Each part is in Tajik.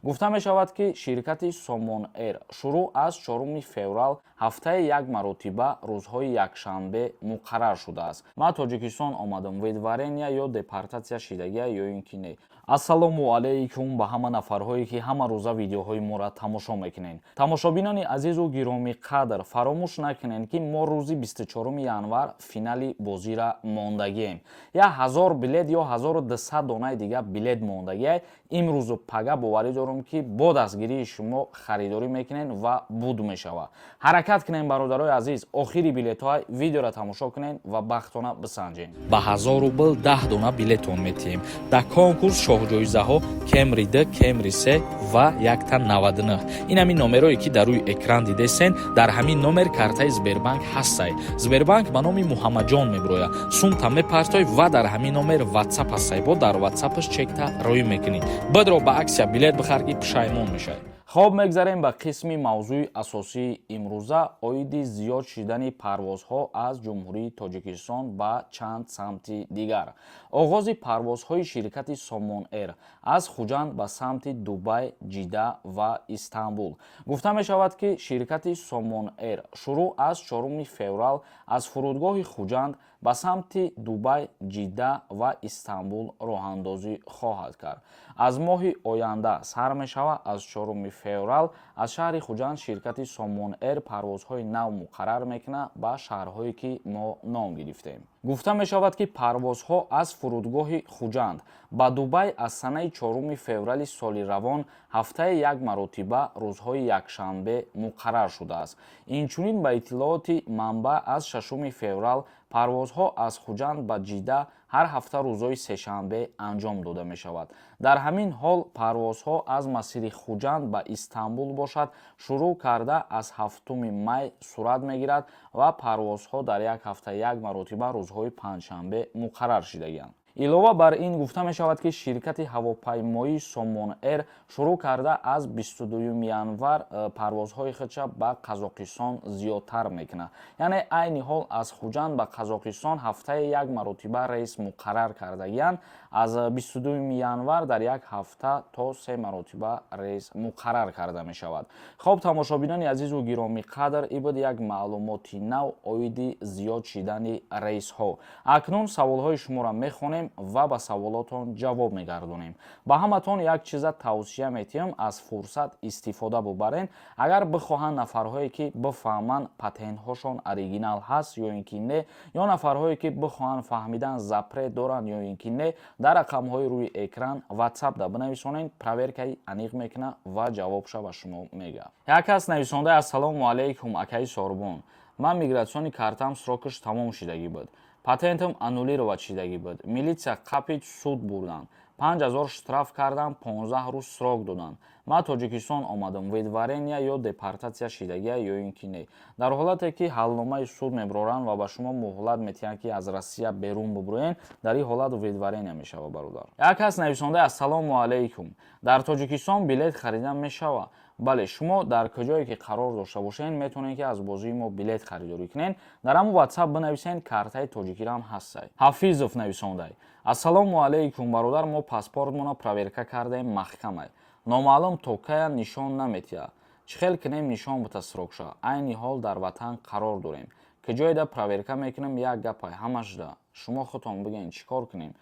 гуфта мешавад, ки ширкати Somon Air шуруъ аз 4 феврал ҳафтаи як маротиба рӯзҳои якшанбе муқаррар шудааст. ма Тоҷикистон омадам, ведварения ё депортатсия шидагия ё ин ки не. ассалому алайкум ба ҳама нафарҳое ки ҳама рӯза видеоҳои моро тамошо мекунед. тамошобинони азизу гироми қадр, фаромӯш накунед ки мо рӯзи 24 январ финали бозира мондагием. Я 1000 билет ё 1200 донаи дига билет мондагия. имрӯзу пага боварӣ дорам ки бо дастгирии шумо харидорӣ мекунед ва буд мешава. ҳаракат кунед бародарои азиз, охири билетҳои видеоро тамошо кунед ва бахтона бисанҷед. ба 1000 рубл 10 дона билетон метиҳем. дар конкурс шоҳҷоизаҳо Camry D, Camry C ва 199. ин ҳамин номерое ки дар рӯи экран дидесен, дар ҳамин номер картаи Сбербанк ҳастай. Сбербанк ба номи Муҳаммаҷон мебирояд. сумта мепартой ва дар ҳамин номер WhatsApp ҳастай. бо дар WhatsApp-аш чекта роӣ мекунӣ. бидро ба аксия билет бихар ки пушаймон мешавӣ. хоб мегзарем ба қисми мавзӯи асосии имрӯза, оиди зиёд шидани парвозҳо аз ҷумҳурии Тоҷикистон ба чанд самти дигар. оғози парвозҳои ширкати Somon Air аз Хуҷанд ба самти Дубай, Ҷидда ва Истанбул. гуфта мешавад, ки ширкати Somon Air шуруъ аз 4 феврал аз фурудгоҳи Хуҷанд ба самти Дубай, Ҷидда ва Истанбул роҳандозӣ хоҳад кард. аз моҳи оянда сар мешавад аз 4 феврал аз шаҳри Хуҷанд ширкати Somon Air парвозҳои нав муқаррар мекунад ба шаҳрҳое ки мо ном гирифтем. гуфта мешавад, ки парвозҳо аз фурудгоҳи Хуҷанд ба Дубай аз санаи 4 феврали соли равон ҳафтаи як маротиба рӯзҳои якшанбе муқаррар шудааст. инчунин ба иттилооти манбаъ аз 6 феврал парвозҳо аз Хуҷанд ба Ҷидда ҳар ҳафта рӯзҳои сешанбе анҷом дода мешавад. дар ҳамин ҳол парвозҳо аз масири Хуҷанд ба Истанбул бошад шурӯъ карда аз 7 май сурат мегирад ва парвозҳо дар як ҳафта як маротиба рӯзҳои панҷшанбе муқаррар шудагианд. илова бар ин гуфта мешавад, ки ширкати ҳавопаймоии Somon Air шуруъ карда аз 22 январ парвозҳои худша ба Қазоқистон зиёдтар мекунад. яъне айни ҳол аз Хуҷанд ба Қазоқистон ҳафтаи як маротиба рейс муқаррар кардагианд. аз 22 январ дар як ҳафта то 3 маротиба рейс муқаррар карда мешавад. хоб тамошобинони азизу гироми қадр, ин буд як маълумоти нав оиди зиёд шидани рейсҳо. акнун саволҳои шуморо мехонем ва ба саволотон ҷавоб мегардонем. ба ҳаматон як чиза тавсия метиҳам, аз фурсат истифода бубарен. агар бихоҳанд нафарҳое ки бифаҳманд патентҳошон оригинал ҳаст ё ин ки не, ё нафарҳое ки бихоҳанд фаҳмидан запрет доранд ё ин ки не, дар рақамҳои рӯи экран WhatsApp-да бинависонед, проверкаи аниқ мекунад ва ҷавобша ба шумо мегӯяд. як кас нависонда: ассалому алайкум акаи Сорбон, ман мигратсиони картам срокаш тамом шидагӣ буд. патентам аннулировать шидагӣ буд. милитсия қапид суд бурданд. 5000 штраф кардам, 15 рӯз срок доданд. ман Тоҷикистон омадам, ведварения ё депортатсия шидагия ё ин ки не. дар ҳолате ки ҳалномаи суд мебароранд ва ба шумо муҳлат метиҳанд ки аз Россия берун бибурен, дар ин ҳолат ведварения мешава бародар. як кас нависонда: ассалому алайкум, дар Тоҷикистон билет харидан мешава? бале, шумо дар куҷое ки қарор дошта бошед метавонед ки аз бозии мо билет харидорӣ кунед. дар ҳамон WhatsApp бинависед, картаи тоҷикирам ҳастай. ҳафизов нависондай: ассалому алайкум бародар, мо паспортмона проверка кардаем, маҳкамай. номаълум то кая нишон наметиҳад. чӣ хел кунем нишон бита срокша? айни ҳол дар ватан қарор дорем. куҷоеда проверка мекунем, як гапай ҳамашда. шумо худтон бигӯед чӣ кор кунем?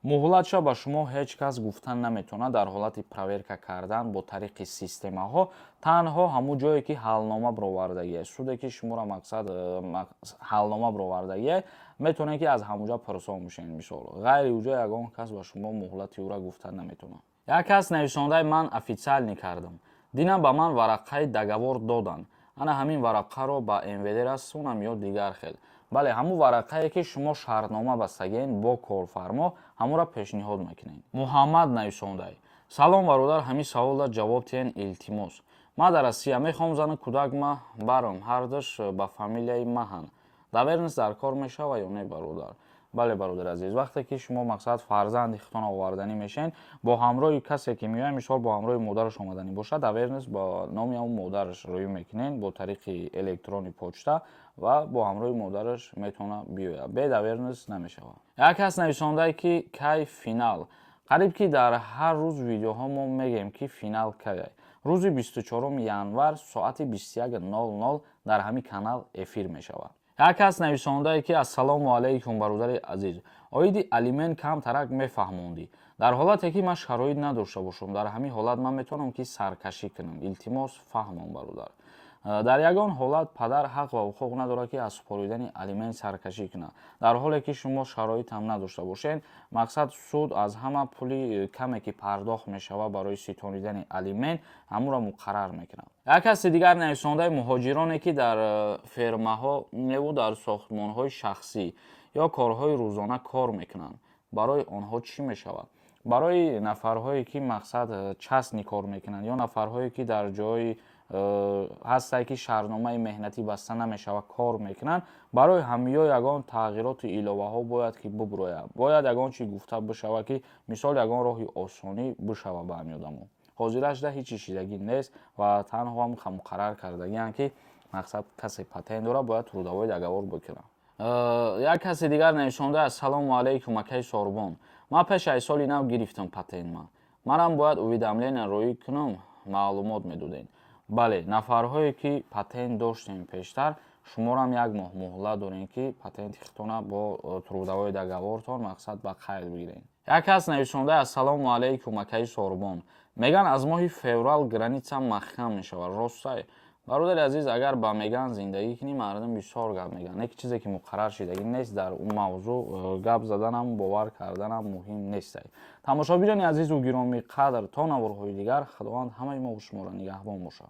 муҳлатша ба шумо ҳеҷ кас гуфтан наметавонад. дар ҳолати проверка кардан бо тариқи системаҳо танҳо ҳамун ҷое ки ҳалнома бировардагиест, суде ки шуморо мақсад ҳалнома бировардагиест, метавонед ки аз ҳамунҷа пурсон бишед. мисол ғайри уҷо ягон кас ба шумо муҳлати ӯра гуфтан наметавонад. як кас нависондаи: ман официални кардам. дина ба ман варақаи договор доданд. ана ҳамин варақаро ба МВД расонам ё дигар хел? бале, ҳамун варақае ки шумо шартнома бастагиен бо корфармо, ҳамонро пешниҳод мекунед. муҳаммад нависондай: салом бародар, ҳамин саволро ҷавоб диҳен илтимос. ман дар Россия мехоҳам зани кӯдакма барам, ҳардаш ба фамилияи Маҳан. давернис дар кор мешава ё не бародар? бале бародар азиз, вақте ки шумо мақсад фарзанди худтон оварданӣ мешен, бо ҳамроҳи касе ки меояд, мисол бо ҳамроҳи модараш омаданӣ бошад, авернес бо номи ҳамон модараш рӯё мекунед бо тариқи электрони почта ва бо ҳамроҳи модараш метавонад биёяд. бед авернес намешавад. як кас нависондае ки кай финал қариб ки дар ҳар рӯз видеоҳо мо мегӯем ки финал кай. рӯзи 24 январ соати 21:00 дар ҳамин канал эфир мешавад. як кас нависондае ки ассалому алайкум бародари азиз, оиди алимен камтарак мефаҳмондӣ. дар ҳолате ки ман шароит надошта бошам, дар ҳамин ҳолат ман метавонам ки саркашӣ кунам. илтимос фаҳмон бародар. дар ягон ҳолат падар ҳақ ва ҳуқуқ надорад ки аз супоридани алимент саркашӣ кунад. дар ҳоле ки шумо шароитам надошта бошед, мақсад суд аз ҳама пули каме ки пардохт мешавад барои ситонидани алимент ҳамуро муқаррар мекунад. як каси дигар нависондаи муҳоҷироне ки дар фермаҳо неву дар сохтмонҳои шахсӣ ё корҳои рӯзона кор мекунанд. барои онҳо чӣ мешавад? барои нафарҳое ки мақсад часни кор мекунанд ё нафарҳое ки дар ҷои ҳастае ки шаҳрномаи меҳнатӣ баста намешавад кор мекунанд, барои ҳамиё ягон тағйироту иловаҳо бояд ки буброяд. бояд ягон чи гуфта бишавад ки мисол ягон роҳи осонӣ бишавад ба ҳамин одамо. ҳозирашда ҳеҷ ишидагӣ нест ва танҳо ҳам муқаррар кардагианд ки мақсад касе патент дорад бояд трудовой договор бикунад. як каси дигар нависонда ассалому алайкум акаи Сорбон. ман пеш аз соли нав гирифтам патентма. манам бояд уведомление роӣ кунам, маълумот медодем. бале, нафарҳое ки патент доштем пештар, шуморам як моҳ муҳлат дорем ки патенти хитона бо трудовой договортон мақсад ба қайд бигирем. як кас нависонда ассалому алайкум акаи Сорбон. меган аз моҳи феврал граница маҳкам мешавад. ростае? бародари азиз, агар ба меган зиндагӣ кунӣ, мардум бисёр гап мегӯянд. як чизе ки муқаррар шидагӣ нест, дар он мавзӯъ гап заданам бовар карданам муҳим нест. тамошобинони азизу гироми қадр, то наворҳои дигар, худованд ҳамаи мо шуморо нигаҳбон бошад.